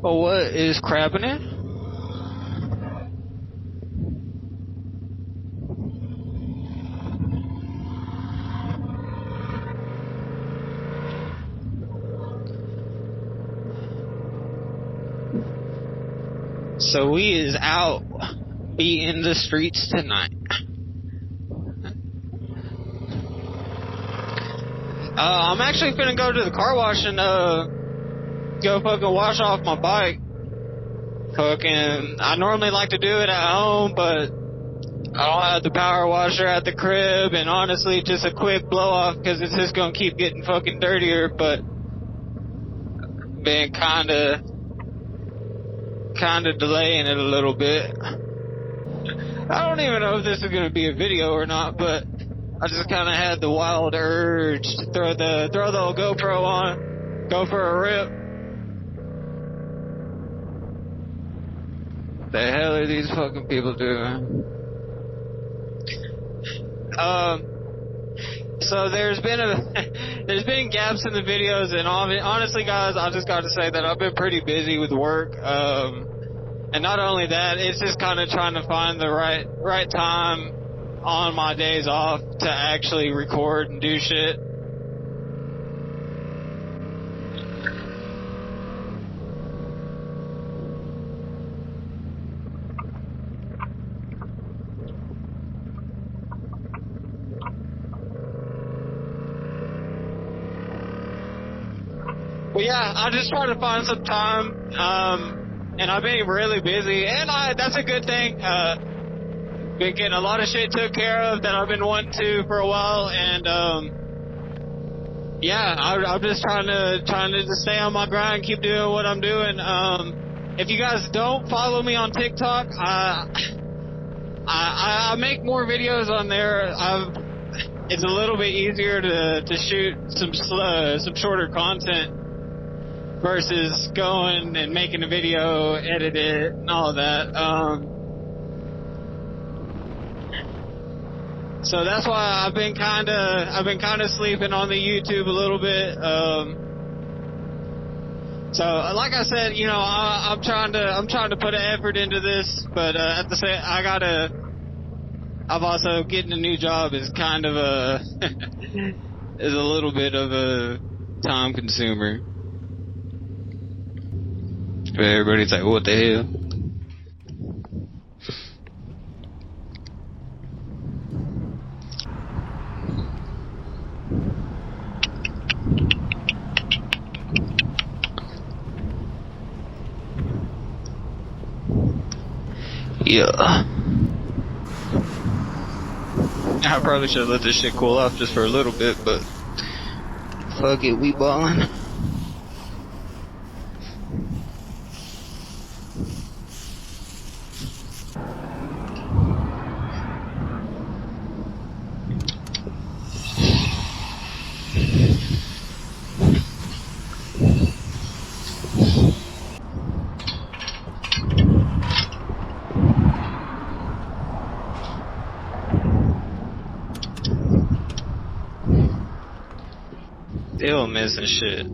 What is crabbing it? So we is out beating the streets tonight. I'm actually finna go to the car wash and go fucking wash off my bike. Fucking, I normally like to do it at home, but I don't have the power washer at the crib, and honestly, just a quick blow off because it's just gonna keep getting fucking dirtier. But been kinda delaying it a little bit. I don't even know if this is gonna be a video or not, but I just kind of had the wild urge to throw the old GoPro on, go for a rip. The hell are these fucking people doing? So there's been gaps in the videos, and honestly, guys, I just got to say that I've been pretty busy with work. And not only that, it's just kind of trying to find the right time on my days off to actually record and do shit. Well, yeah, I just try to find some time, and I've been really busy, and that's a good thing. Been getting a lot of shit took care of that I've been wanting to for a while, and yeah, I'm just trying to just stay on my grind, keep doing what I'm doing. If you guys don't follow me on TikTok, I make more videos on there. It's a little bit easier to shoot some shorter content versus going and making a video, edit it, and all that. So that's why I've been kind of sleeping on the YouTube a little bit. So like I said, you know, I'm trying to put an effort into this, but at the same, I've also getting a new job is kind of is a little bit of a time consumer. But everybody's like, what the hell? Yeah. I probably should have let this shit cool off just for a little bit, but fuck it, we ballin'. Still missing shit.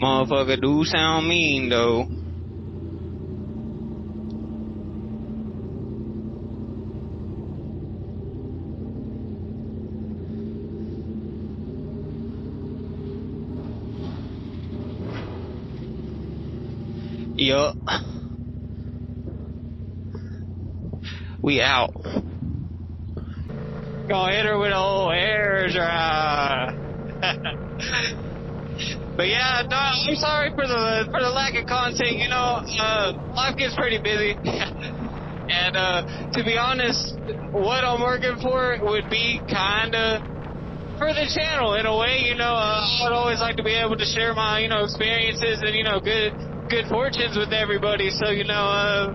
Motherfucker do sound mean though. Yup. We out. Gonna hit her with an old hair dry. But yeah, no, I'm sorry for the lack of content. You know, life gets pretty busy. And to be honest, what I'm working for would be kinda for the channel in a way. You know, I would always like to be able to share my, you know, experiences and, you know, good fortunes with everybody. So, you know,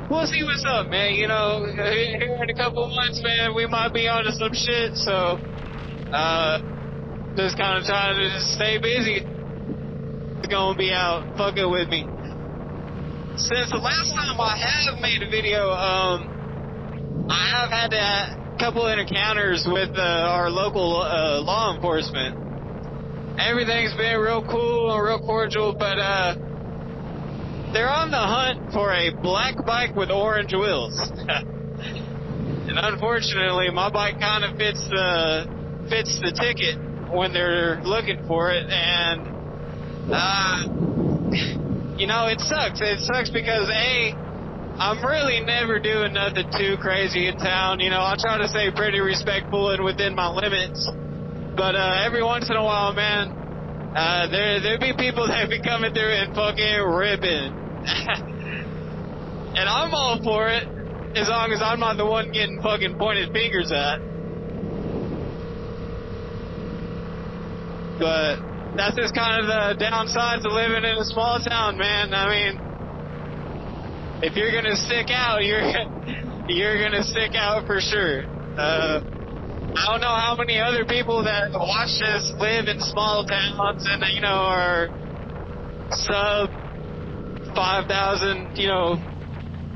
we'll see what's up, man. You know, here in a couple months, man, we might be onto some shit. So, just kind of trying to just stay busy. It's gonna be out. Fuck it with me. Since the last time I have made a video, I have had a couple encounters with our local law enforcement. Everything's been real cool and real cordial, but they're on the hunt for a black bike with orange wheels. And unfortunately, my bike kind of fits the ticket when they're looking for it, and you know, it sucks. It sucks because I'm really never doing nothing too crazy in town. You know, I try to stay pretty respectful and within my limits. But every once in a while, man, there be people that be coming through and fucking ripping. And I'm all for it, as long as I'm not the one getting fucking pointed fingers at. But that's just kind of the downsides of living in a small town, man. I mean, if you're gonna stick out, you're gonna stick out for sure. I don't know how many other people that watch this live in small towns and, you know, are sub 5,000, you know,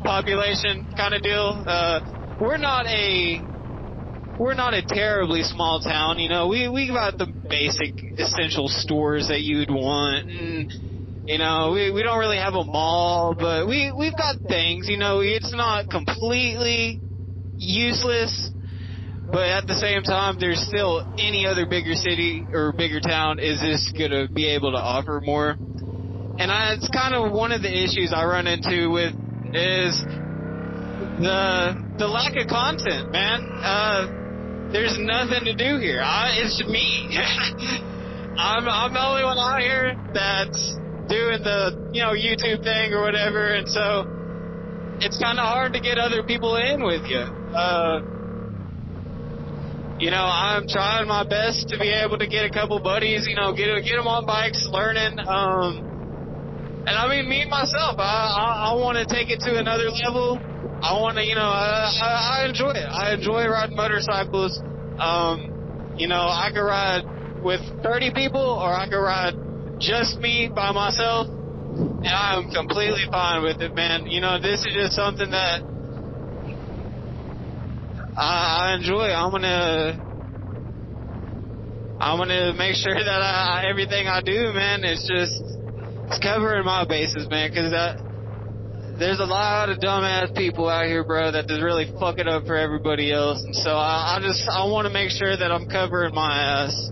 population kind of deal. We're not a terribly small town, you know. We got the basic essential stores that you'd want, and you know, we don't really have a mall, but we've got things, you know. It's not completely useless, but at the same time, there's still any other bigger city or bigger town is just gonna be able to offer more. And it's kind of one of the issues I run into with is the lack of content, man. There's nothing to do here. It's me. I'm the only one out here that's doing the, you know, YouTube thing or whatever, and so it's kind of hard to get other people in with you. You know, I'm trying my best to be able to get a couple buddies, you know, get them on bikes, learning. And I mean, me myself, I want to take it to another level. I want to, you know, I enjoy it. I enjoy riding motorcycles. You know, I could ride with 30 people, or I could ride just me by myself, and I'm completely fine with it, man. You know, this is just something that I enjoy. I'm gonna make sure that everything I do, man, it's covering my bases, man, because there's a lot of dumbass people out here, bro, that just really fuck it up for everybody else. And so I want to make sure that I'm covering my ass.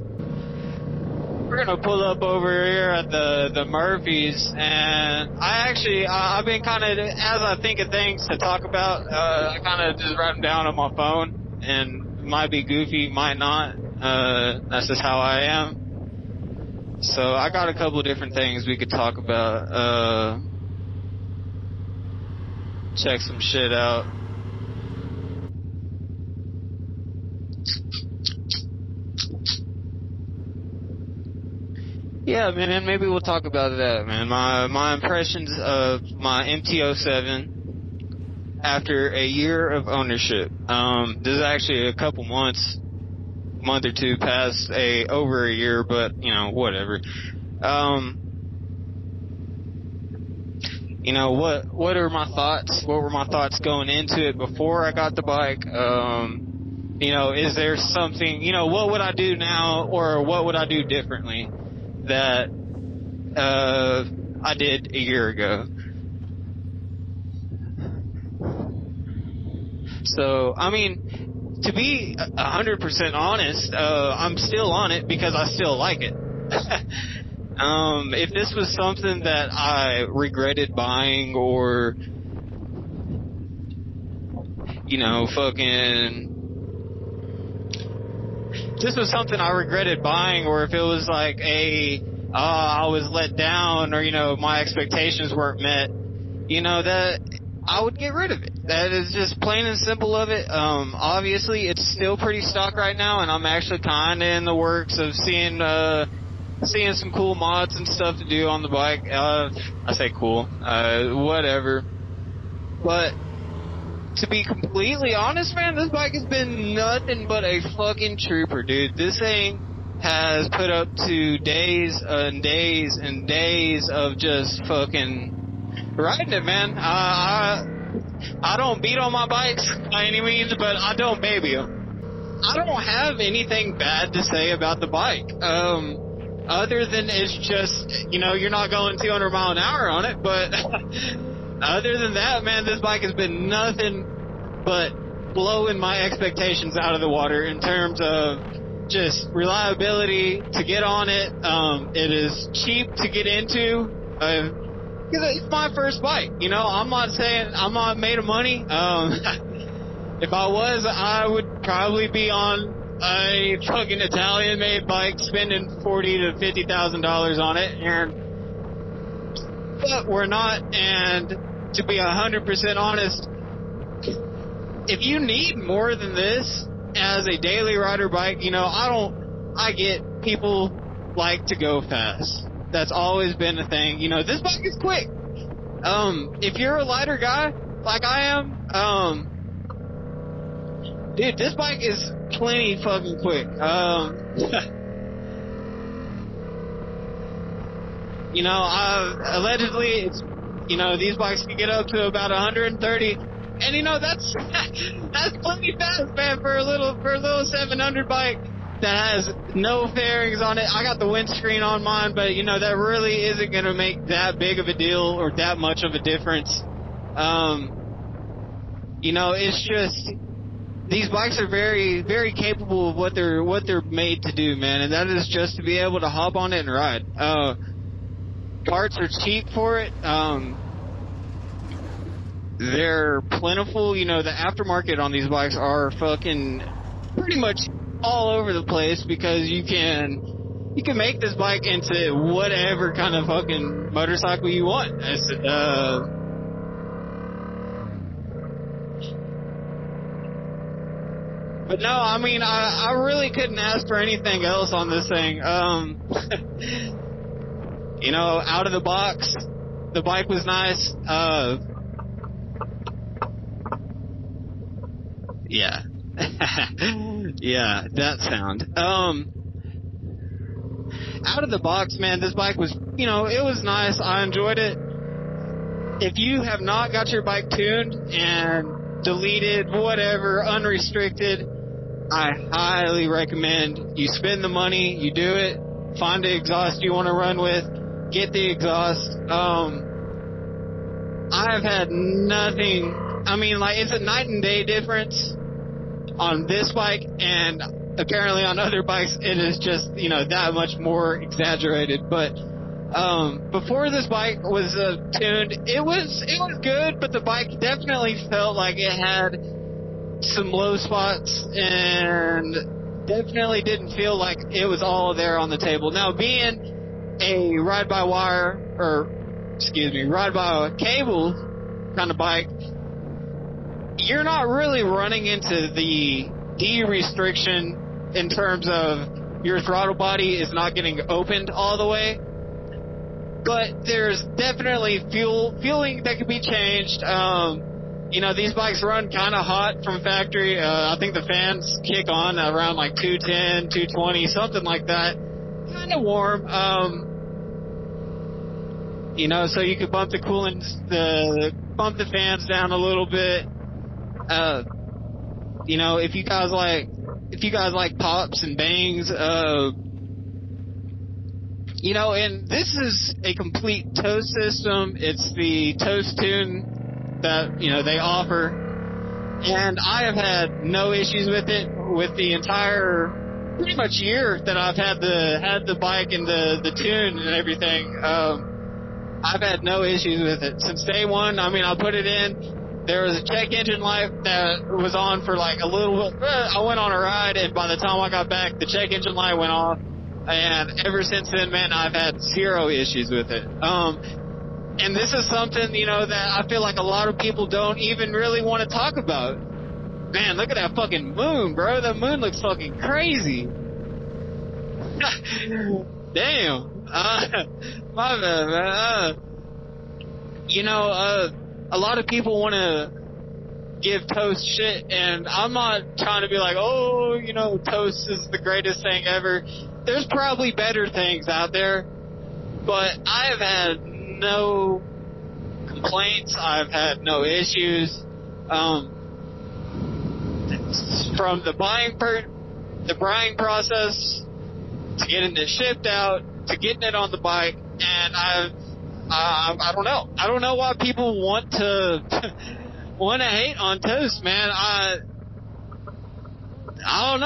We're gonna pull up over here at the Murphys, and I've been kind of, as I think of things to talk about, I kind of just write them down on my phone, and it might be goofy, might not. That's just how I am. So I got a couple of different things we could talk about. Check some shit out. Yeah, man, maybe we'll talk about that, man. My impressions of my MT-07 after a year of ownership. This is actually a couple month or two past over a year, but, you know, whatever. You know, what are my thoughts? What were my thoughts going into it before I got the bike? You know, is there something, you know, what would I do now, or what would I do differently that I did a year ago? So, I mean, to be 100% honest, I'm still on it because I still like it. If this was something that I regretted buying, or, you know, this was something I regretted buying, or if it was like I was let down, or, you know, my expectations weren't met, you know, that I would get rid of it. That is just plain and simple of it. Obviously, it's still pretty stock right now, and I'm actually kind of in the works of seeing some cool mods and stuff to do on the bike. I say cool, whatever. But to be completely honest, man, this bike has been nothing but a fucking trooper, dude. This thing has put up to days and days and days of just fucking riding it, man. I don't beat on my bikes by any means, but I don't baby them. I don't have anything bad to say about the bike. Other than it's just, you're not going 200 mile an hour on it, but other than that, man, this bike has been nothing but blowing my expectations out of the water in terms of just reliability to get on it. It is cheap to get into. It's my first bike. I'm not saying I'm not made of money. If I was, I would probably be on a fucking Italian-made bike, spending $40,000 to $50,000 on it, but we're not. And to be 100% honest, if you need more than this as a daily rider bike, I get people like to go fast. That's always been a thing. This bike is quick. If you're a lighter guy like I am, dude, this bike is plenty fucking quick. Allegedly, it's, these bikes can get up to about 130, and that's plenty fast, man, for a little 700 bike that has no fairings on it. I got the windscreen on mine, but that really isn't gonna make that big of a deal or that much of a difference. It's just, these bikes are very, very capable of what they're made to do, man, and that is just to be able to hop on it and ride. Parts are cheap for it. They're plentiful. The aftermarket on these bikes are fucking pretty much all over the place, because you can make this bike into whatever kind of fucking motorcycle you want. But no, I mean, I really couldn't ask for anything else on this thing. Out of the box, the bike was nice. Yeah. Yeah, that sound. Out of the box, man, this bike was, it was nice. I enjoyed it. If you have not got your bike tuned and deleted, whatever, unrestricted, I highly recommend you spend the money, you do it, find the exhaust you want to run with, get the exhaust. I have had nothing, it's a night and day difference on this bike, and apparently on other bikes it is just, that much more exaggerated. But before this bike was tuned, it was good, but the bike definitely felt like it had some low spots and definitely didn't feel like it was all there on the table. Now, being a ride-by-wire, ride-by-cable kind of bike, you're not really running into the de-restriction in terms of your throttle body is not getting opened all the way. But there's definitely fueling that could be changed. These bikes run kind of hot from factory. I think the fans kick on around like 210, 220, something like that. Kind of warm. So you could bump the bump the fans down a little bit. If you guys like pops and bangs, and this is a complete TOCE system. It's the TOCE tune that, they offer. And I have had no issues with it with the entire pretty much year that I've had the bike and the tune and everything. I've had no issues with it since day one. I put it in. There was a check engine light that was on for like a little bit. I went on a ride, and by the time I got back, the check engine light went off. And ever since then, man, I've had zero issues with it. And this is something, that I feel like a lot of people don't even really want to talk about. Man, look at that fucking moon, bro. That moon looks fucking crazy. Damn. My bad, man. A lot of people want to give TOCE shit, and I'm not trying to be like, TOCE is the greatest thing ever. There's probably better things out there, but I have had no complaints. I've had no issues. From the buying process to getting it shipped out to getting it on the bike, and I don't know. I don't know why people want to hate on TOCE, man. I don't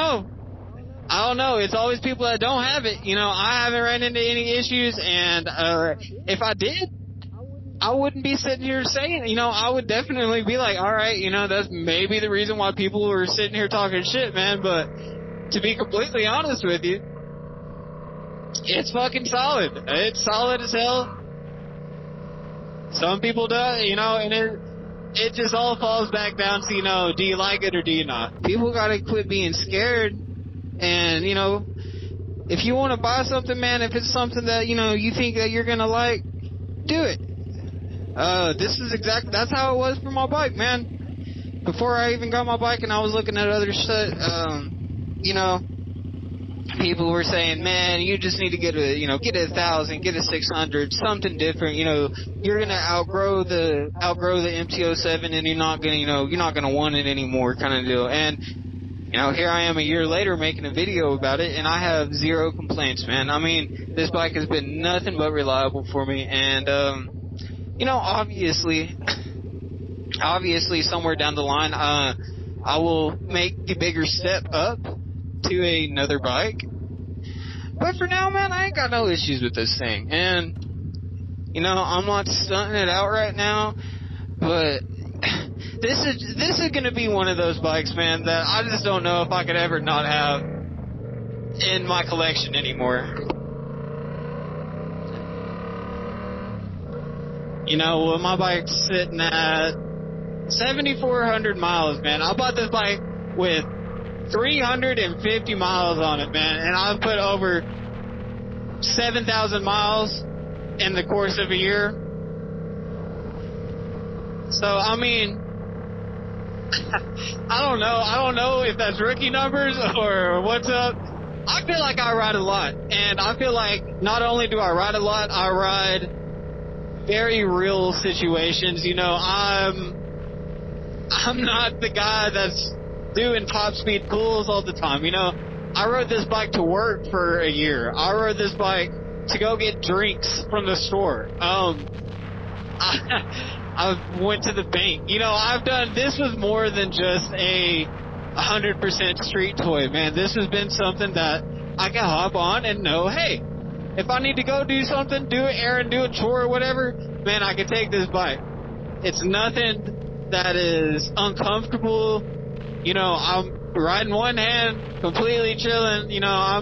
know. It's always people that don't have it. I haven't ran into any issues, and if I did, I wouldn't be sitting here saying it. I would definitely be like, all right, that's maybe the reason why people were sitting here talking shit, man. But to be completely honest with you, it's fucking solid. It's solid as hell. Some people do, and it just all falls back down to, do you like it or do you not? People gotta quit being scared, and, if you want to buy something, man, if it's something that, you think that you're gonna like, do it. That's how it was for my bike, man. Before I even got my bike and I was looking at other shit, people were saying, man, you just need to get a 1,000, get a 600, something different. You're gonna outgrow the MT-07, and you're not gonna want it anymore, kind of deal. And here I am a year later making a video about it, and I have zero complaints, man. I mean, this bike has been nothing but reliable for me, and obviously, somewhere down the line, I will make the bigger step up to another bike. But for now, man, I ain't got no issues with this thing. And, I'm not stunting it out right now, but this is gonna be one of those bikes, man, that I just don't know if I could ever not have in my collection anymore. Well, my bike's sitting at 7,400 miles, man. I bought this bike with 350 miles on it, man, and I've put over 7,000 miles in the course of a year. So, I mean, I don't know if that's rookie numbers or what's up. I feel like I ride a lot, and I feel like not only do I ride a lot, I ride very real situations. I'm not the guy that's doing top speed pulls all the time. I rode this bike to work for a year. I rode this bike to go get drinks from the store. I went to the bank. This was more than just a 100% street toy, man. This has been something that I can hop on and know, hey, if I need to go do something, do an errand, do a chore or whatever, man, I can take this bike. It's nothing that is uncomfortable. I'm riding one hand, completely chilling. I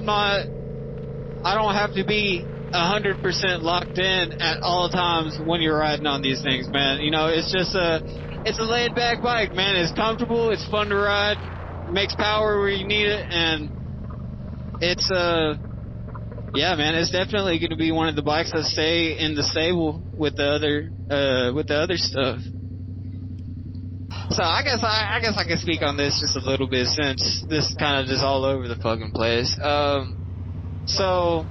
don't have to be 100% locked in at all times when you're riding on these things, man. It's just it's a laid back bike, man. It's comfortable, it's fun to ride, makes power where you need it, and it's yeah, man, it's definitely going to be one of the bikes that stay in the stable with the other stuff. So I guess I can speak on this just a little bit, since this is kind of just all over the fucking place. So,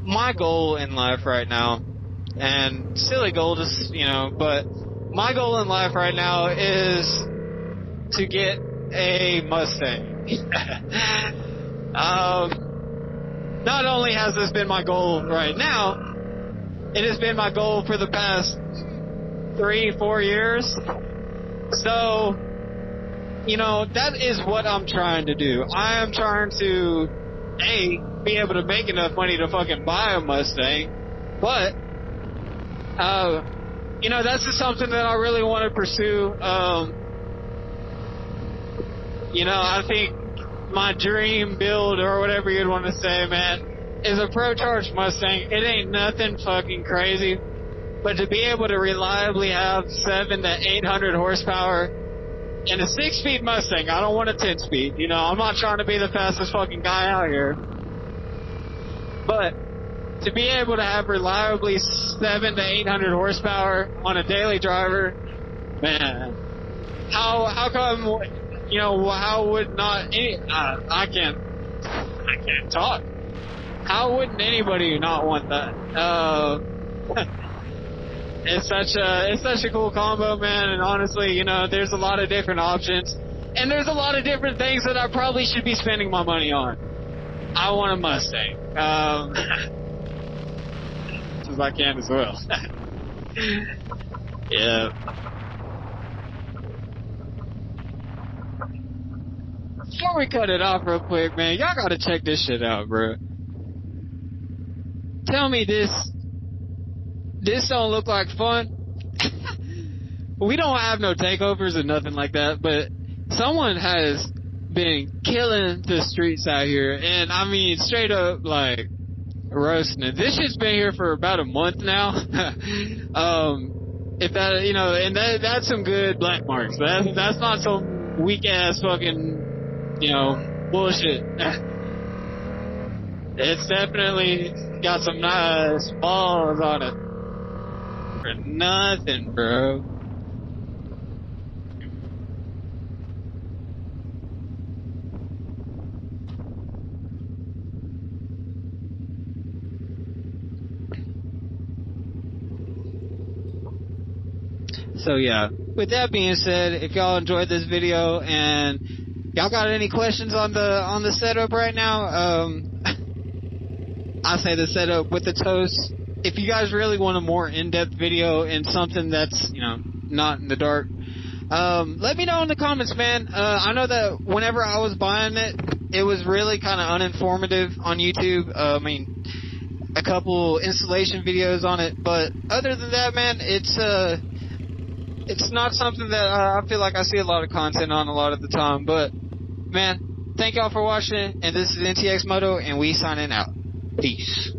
my goal in life right now, and silly goal, just, but my goal in life right now is to get a Mustang. Not only has this been my goal right now, it has been my goal for the past 3-4 years. So, that is what I'm trying to do. I am trying to, be able to make enough money to fucking buy a Mustang, but, that's just something that I really want to pursue. I think my dream build, or whatever you'd want to say, man, is a Pro Charged Mustang. It ain't nothing fucking crazy, but to be able to reliably have 700 to 800 horsepower in a 6-speed Mustang, I don't want a 10-speed. I'm not trying to be the fastest fucking guy out here, but to be able to have reliably 700 to 800 horsepower on a daily driver, man, how come? How would not I can't talk. How wouldn't anybody not want that? it's such a cool combo, man. And honestly, you know, there's a lot of different options, and there's a lot of different things that I probably should be spending my money on. I want a Mustang. As I can as well. Yeah. Before we cut it off real quick, man, y'all gotta check this shit out, bro. Tell me this don't look like fun. We don't have no takeovers or nothing like that, but someone has been killing the streets out here, and I mean straight up like roasting it. This shit's been here for about a month now. If that, you know, and that's some good black marks. That's not some weak ass fucking, you know, bullshit. It's definitely got some nice balls on it. For nothing, bro. So yeah, with that being said, if y'all enjoyed this video and y'all got any questions on the setup right now, I say the setup with the TOCE. If you guys really want a more in-depth video and something that's, you know, not in the dark, let me know in the comments, man. I know that whenever I was buying it, it was really kind of uninformative on YouTube. I mean, a couple installation videos on it, but other than that, man, it's not something that I feel like I see a lot of content on a lot of the time. But man, thank y'all for watching, and this is NTX Moto, and we signing out. Peace.